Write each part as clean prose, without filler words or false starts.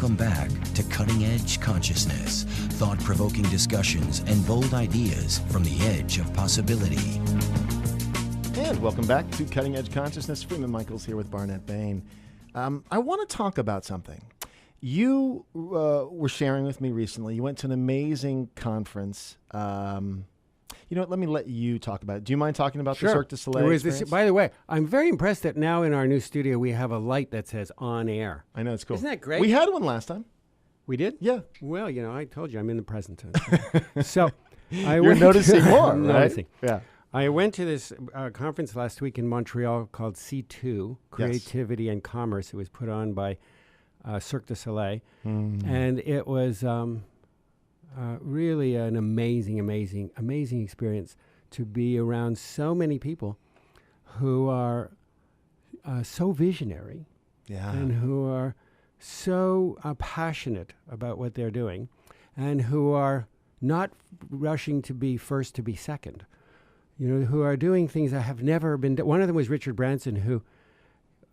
Welcome back to Cutting Edge Consciousness, thought-provoking discussions and bold ideas from the edge of possibility. And welcome back to Cutting Edge Consciousness. Freeman Michaels here with Barnett Bain. I want to talk about something. You were sharing with me recently. You went to an amazing conference. You know what? Let me let you talk about it. Do you mind talking about the Cirque De Soleil experience? By the way, I'm very impressed that now in our new studio we have a light that says on air. I know, it's cool. Isn't that great? We had one last time. We did? Yeah. Well, you know, I told you I'm in the present tense. So You're noticing more, right? Noticing. Yeah. I went to this conference last week in Montreal called C2, Creativity and Commerce. It was put on by Cirque Du Soleil. And it was really an amazing experience to be around so many people who are so visionary and who are so passionate about what they're doing and who are not rushing to be first to be second. You know, who are doing things that have never been done. One of them was Richard Branson, who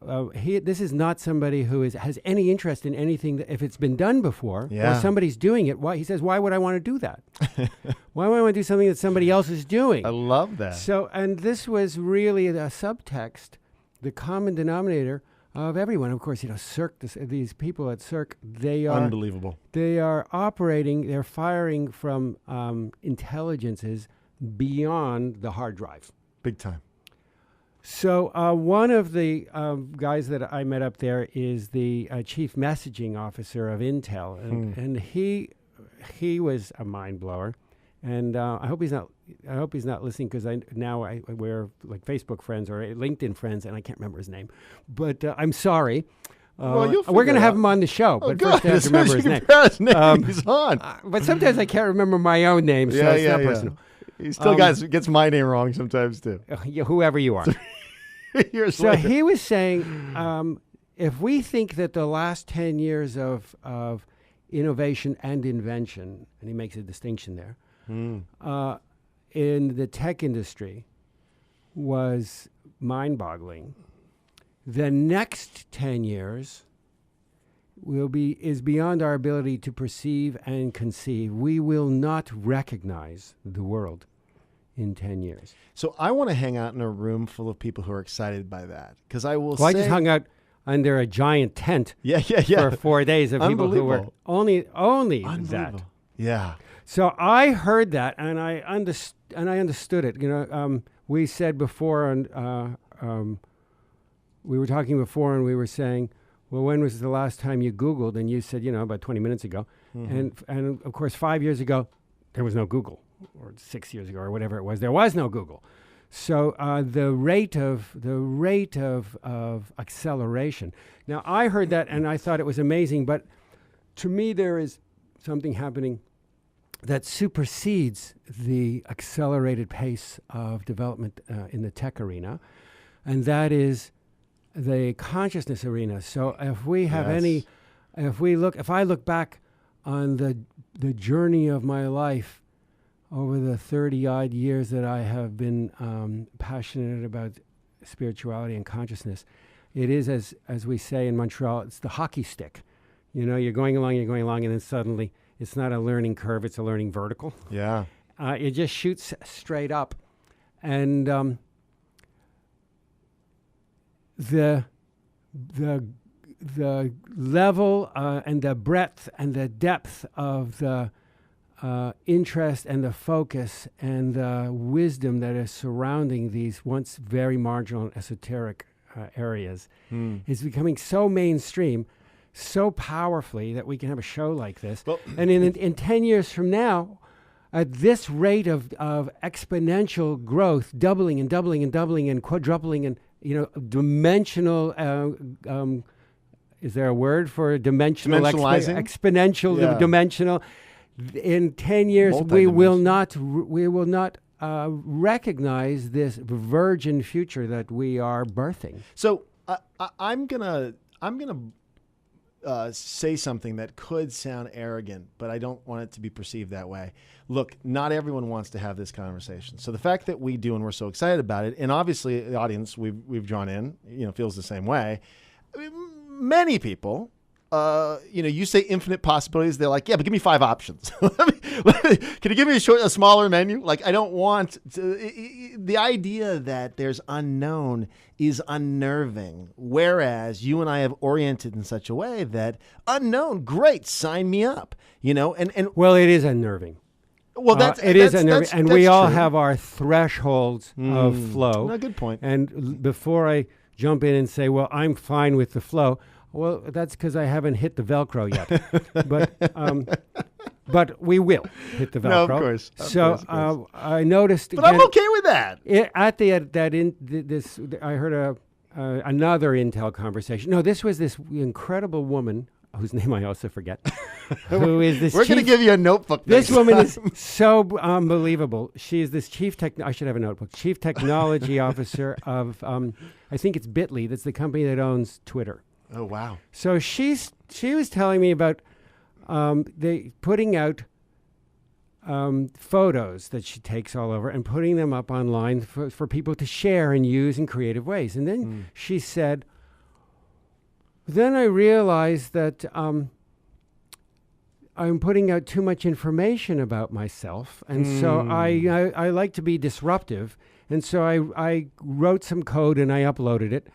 this is not somebody who has any interest in anything that if it's been done before or somebody's doing it. Why he says, why would I want to do that? Why would I want to do something that somebody else is doing? I love that. So, and this was really a subtext, the common denominator of everyone. Of course, you know, Cirque. These people at Cirque, they are unbelievable. They are operating. They're firing from intelligences beyond the hard drive. Big time. So one of the guys that I met up there is the chief messaging officer of Intel, and he was a mind blower. And I hope he's not listening because we're like Facebook friends or LinkedIn friends, and I can't remember his name. But I'm sorry. Well, we're going to have him on the show, but first I have to remember his name. He's on. But sometimes I can't remember my own name, so it's not personal. He still gets my name wrong sometimes too. Whoever you are. So he was saying, if we think that the last 10 years of innovation and invention, and he makes a distinction there, in the tech industry was mind-boggling, the next 10 years is beyond our ability to perceive and conceive. We will not recognize the world in 10 years. So I want to hang out in a room full of people who are excited by that. Because I will I just hung out under a giant tent for 4 days of people who were only that. Yeah. So I heard that and I understood it. You know, we said before, and we were talking before, and we were saying, well, when was the last time you Googled? And you said, you know, about 20 minutes ago. And of course, 5 years ago, there was no Google, or 6 years ago, or whatever it was. There was no Google. So the rate of acceleration. Now, I heard that, and I thought it was amazing. But to me, there is something happening that supersedes the accelerated pace of development in the tech arena, and that is the consciousness arena. So if we have if I look back on the journey of my life over the 30-odd years that I have been passionate about spirituality and consciousness, it is, as we say in Montreal, it's the hockey stick. You know, you're going along, and then suddenly it's not a learning curve, it's a learning vertical. Yeah. It just shoots straight up. And the level and the breadth and the depth of the interest and the focus and the wisdom that is surrounding these once very marginal and esoteric areas is becoming so mainstream, so powerfully, that we can have a show like this. Well, and in 10 years from now, at this rate of exponential growth, doubling and doubling and doubling and quadrupling and, you know, dimensional, is there a word for dimensional? Exponential, dimensional. In 10 years, we will not recognize this virgin future that we are birthing. So I'm gonna say something that could sound arrogant, but I don't want it to be perceived that way. Look, not everyone wants to have this conversation. So the fact that we do, and we're so excited about it, and obviously the audience we've drawn in, you know, feels the same way. I mean, many people you say infinite possibilities. They're like, yeah, but give me 5 options. Can you give me a smaller menu? Like, I don't want the idea that there's unknown is unnerving. Whereas you and I have oriented in such a way that unknown, great, sign me up. And well, it is unnerving. Well, it is unnerving, and we all true. have our thresholds of flow. No, good point. And before I jump in and say, well, I'm fine with the flow, well, that's because I haven't hit the Velcro yet. But we will hit the Velcro. No, of course. I noticed. But I'm okay with that. I heard another Intel conversation. No, this was this incredible woman whose name I also forget. Who is this? We're going to give you a notebook. This woman is so unbelievable. She is this I should have a notebook. Chief technology officer of I think it's Bitly. That's the company that owns Twitter. Oh wow! So she was telling me about they putting out photos that she takes all over and putting them up online for people to share and use in creative ways. And then she said, then I realized that I'm putting out too much information about myself, and so I like to be disruptive, and so I wrote some code and I uploaded it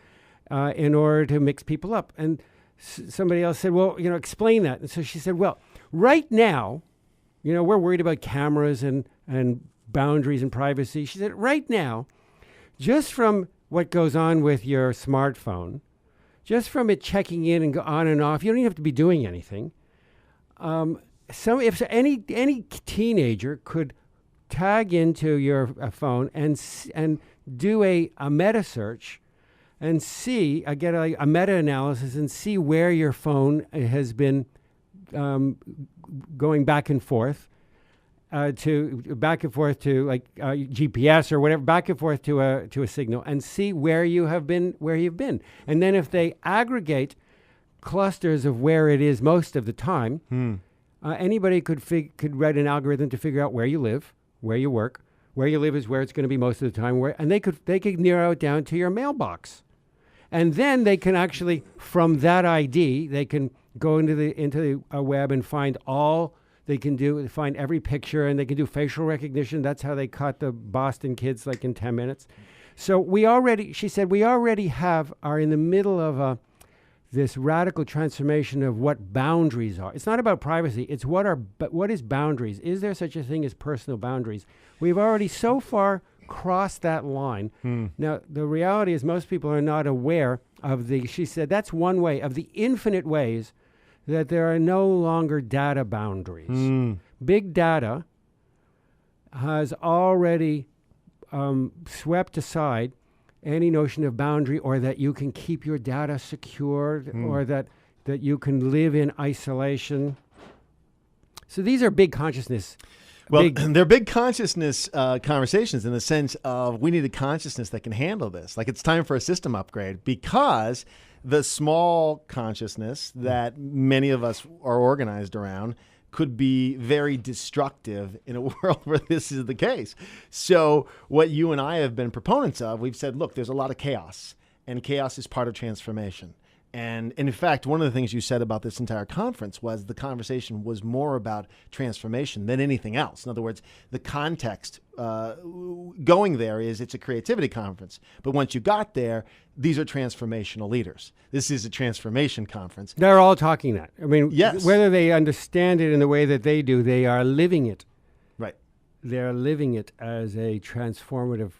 in order to mix people up. And somebody else said, well, explain that. And so she said, well, right now, we're worried about cameras and boundaries and privacy. She said, right now, just from what goes on with your smartphone, just from it checking in and go on and off, you don't even have to be doing anything. If any teenager could tag into your phone and do a meta search and see, get a meta-analysis and see where your phone has been going back and forth to like GPS or whatever, back and forth to a signal, and see where you've been. And then if they aggregate clusters of where it is most of the time, anybody could write an algorithm to figure out where you live, where you work. Where you live is where it's going to be most of the time. And they could narrow it down to your mailbox. And then they can actually, from that ID, they can go into the web and find find every picture, and they can do facial recognition. That's how they caught the Boston kids like in 10 minutes. So she said, we already are in the middle of this radical transformation of what boundaries are. It's not about privacy. It's what is boundaries? Is there such a thing as personal boundaries? We've already so far crossed that line. Now, the reality is most people are not aware of she said, that's one way of the infinite ways that there are no longer data boundaries. Big data has already swept aside any notion of boundary, or that you can keep your data secured, or that you can live in isolation. So these are big consciousness. Well, they're big consciousness conversations in the sense of we need a consciousness that can handle this. Like, it's time for a system upgrade, because the small consciousness that many of us are organized around could be very destructive in a world where this is the case. So what you and I have been proponents of, we've said, look, there's a lot of chaos, and chaos is part of transformation. And in fact, one of the things you said about this entire conference was the conversation was more about transformation than anything else. In other words, the context going there is it's a creativity conference. But once you got there, these are transformational leaders. This is a transformation conference. They're all talking that. I mean, yes. Whether they understand it in the way that they do, they are living it. Right. They're living it as a transformative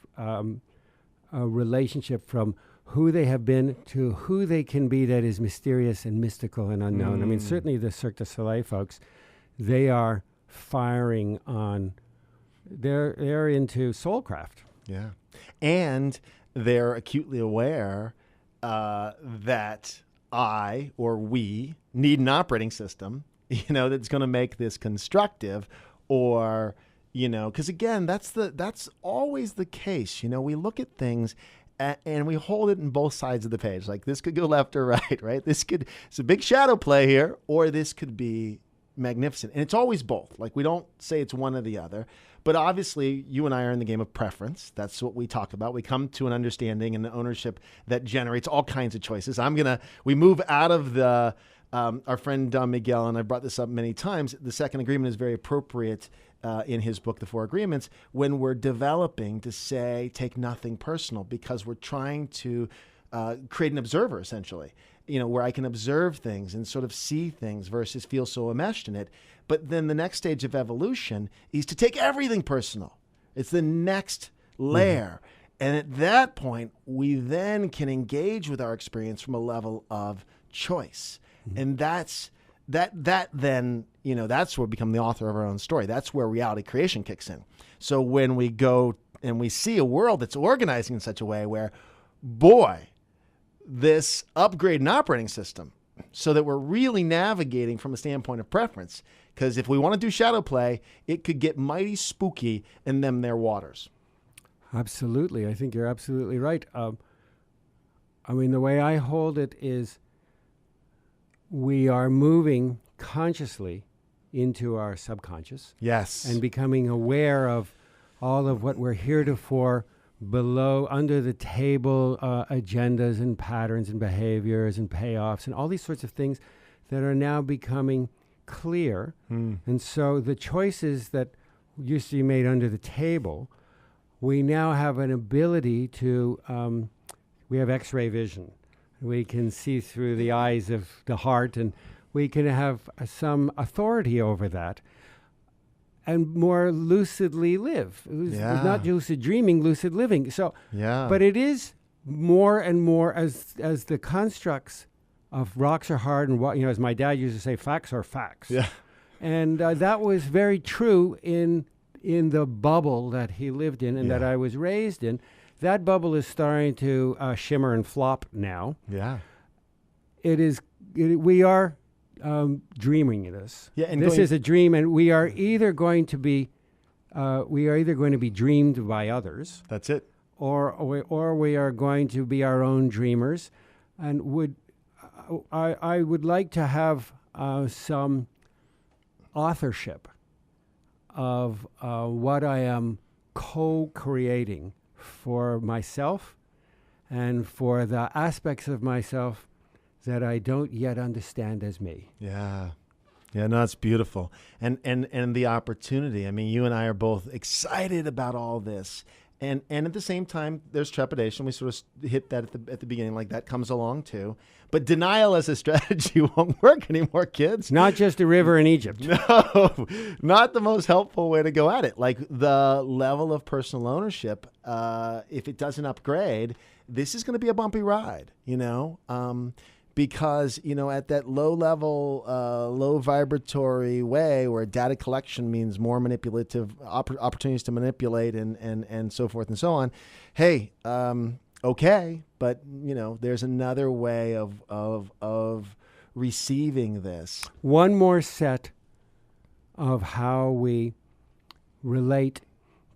relationship from who they have been to who they can be, that is mysterious and mystical and unknown. I mean, certainly the Cirque Du Soleil folks, they are firing on, they're into soulcraft. Yeah. And they're acutely aware that I or we need an operating system, that's going to make this constructive, or, because again, that's always the case. We look at things and we hold it in both sides of the page. Like, this could go left or right, right? It's a big shadow play here, or this could be magnificent. And it's always both. Like, we don't say it's one or the other. But obviously, you and I are in the game of preference. That's what we talk about. We come to an understanding and ownership that generates all kinds of choices. We move out of the our friend Don Miguel, and I brought this up many times, the second agreement is very appropriate in his book, The Four Agreements, when we're developing to say, take nothing personal, because we're trying to create an observer, essentially, where I can observe things and sort of see things versus feel so enmeshed in it. But then the next stage of evolution is to take everything personal. It's the next layer. And at that point, we then can engage with our experience from a level of choice. And that's then, that's where we become the author of our own story. That's where reality creation kicks in. So when we go and we see a world that's organizing in such a way where, boy, this upgrade in operating system, so that we're really navigating from a standpoint of preference. Because if we want to do shadow play, it could get mighty spooky in them there waters. Absolutely. I think you're absolutely right. The way I hold it is we are moving consciously into our subconscious. Yes. And becoming aware of all of what we're heretofore below, under the table agendas and patterns and behaviors and payoffs and all these sorts of things that are now becoming clear. And so the choices that used to be made under the table, we now have an ability to, we have X-ray vision. We can see through the eyes of the heart, and we can have some authority over that and more lucidly live. Not lucid dreaming, lucid living. So, but it is more and more as the constructs of rocks are hard, and as my dad used to say, facts are facts. Yeah. And that was very true in the bubble that he lived in and that I was raised in. That bubble is starting to shimmer and flop now. Yeah. We are dreaming this. Yeah, and this is a dream, and we are either going to be dreamed by others. That's it. Or we are going to be our own dreamers, and I would like to have some authorship of what I am co-creating for myself and for the aspects of myself that I don't yet understand as me. Yeah. Yeah, no, it's beautiful. And the opportunity. I mean, you and I are both excited about all this. And at the same time, there's trepidation. We sort of hit that at the beginning, like that comes along too. But denial as a strategy won't work anymore, kids. Not just a river in Egypt. No, not the most helpful way to go at it. Like the level of personal ownership, if it doesn't upgrade, this is going to be a bumpy ride, because, at that low level, low vibratory way where data collection means more manipulative opportunities to manipulate and so forth and so on. Hey, okay, but there's another way of receiving this. One more set of how we relate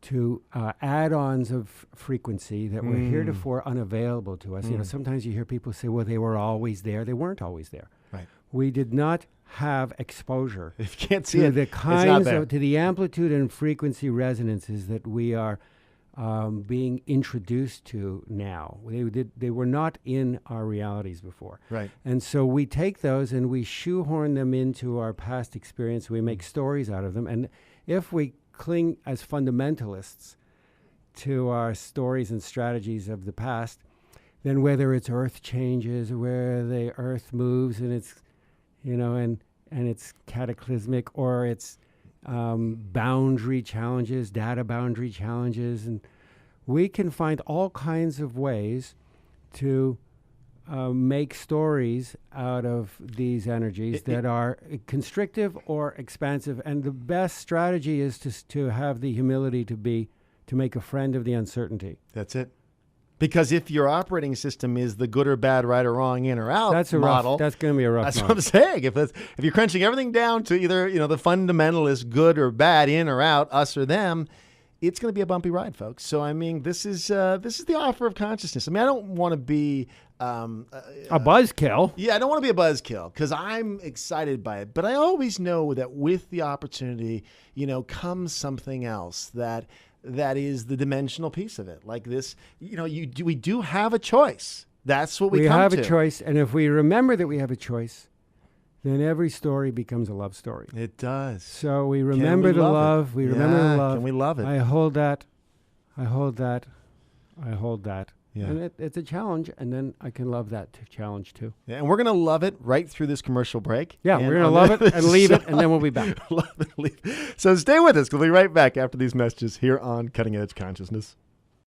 to add-ons of frequency that were heretofore unavailable to us. Sometimes you hear people say, well, they were always there. They weren't always there. Right. We did not have exposure if you can't see to it, the kinds of, to the amplitude and frequency resonances that we are being introduced to now. They were not in our realities before. Right. And so we take those and we shoehorn them into our past experience. We make stories out of them. And if we cling as fundamentalists to our stories and strategies of the past, then whether it's earth changes, where the earth moves and it's, and it's cataclysmic, or it's boundary challenges, data boundary challenges, and we can find all kinds of ways to make stories out of these energies that are constrictive or expansive. And the best strategy is to have the humility to make a friend of the uncertainty. That's it. Because if your operating system is the good or bad, right or wrong, in or out model, that's going to be a rough That's model. what I'm saying. If you're crunching everything down to either the fundamentalist good or bad, in or out, us or them, it's going to be a bumpy ride, folks. So I mean, this is the offer of consciousness. I mean, I don't want to be a buzzkill. Yeah, I don't want to be a buzzkill because I'm excited by it. But I always know that with the opportunity, comes something else that is the dimensional piece of it. Like this, we do have a choice. That's what we come have to. A choice, and if we remember that we have a choice, then every story becomes a love story. It does. So we remember the love. We remember the love. Can we love it? I hold that. I hold that. I hold that. Yeah. And it's a challenge, and then I can love that challenge too. Yeah, and we're going to love it right through this commercial break. Yeah, And we're going to on love it and leave it, and then we'll be back. Love and leave. So stay with us. We'll be right back after these messages here on Cutting Edge Consciousness.